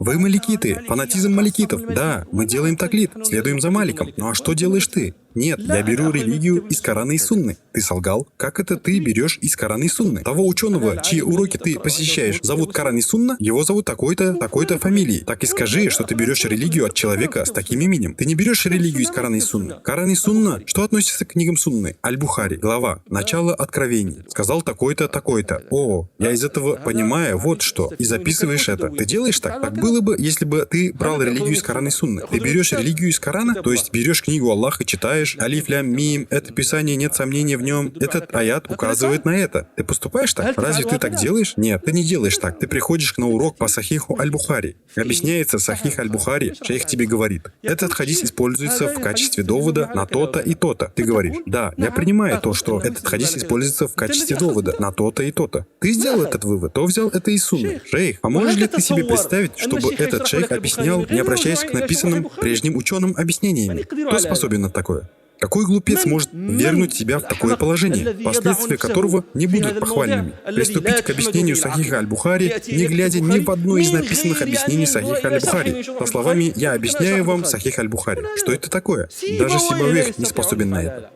Вы маликиты, фанатизм маликитов. Да, мы делаем таклид, следуем за Маликом. Ну а что делаешь ты? Нет, я беру религию из Корана и Сунны. Ты солгал? Как это ты берешь из Корана и Сунны? Того ученого, чьи уроки ты посещаешь, зовут Коран и Сунна, его зовут такой-то, такой-то фамилией. Так и скажи, что ты берешь религию от человека с таким именем. Ты не берешь религию из Корана и Сунны. Коран и Сунна, что относится к книгам Сунны? Аль-Бухари, глава, начало откровений. Сказал такой-то, такой-то. О, я из этого понимаю вот что. И записываешь это. Ты делаешь так? Так было бы, если бы ты брал религию из Корана и Сунны. Ты берешь религию из Корана, то есть берешь книгу Аллаха, читаешь, алиф, лям, мим, это писание, нет сомнения в нем, этот аят указывает на это. Ты поступаешь так? Разве ты так делаешь? Нет, ты не делаешь так. Ты приходишь на урок по Сахиху Аль-Бухари. Объясняется Сахих Аль-Бухари, шейх тебе говорит. Этот хадис используется в качестве довода на то-то и то-то. Ты говоришь, да, я принимаю то, что этот хадис используется в качестве довода на то-то и то-то. Ты сделал этот вывод, то взял это из сунны. Шейх, а можешь ли ты себе представить, чтобы этот шейх объяснял, не обращаясь к написанным прежним ученым объяснениями? Кто способен на такое? Какой глупец может вернуть себя в такое положение, последствия которого не будут похвальными? Приступить к объяснению Сахиха Аль-Бухари, не глядя ни в одно из написанных объяснений Сахиха Аль-Бухари, со словами «Я объясняю вам Сахих Аль-Бухари». Что это такое? Даже Сибавех не способен на это.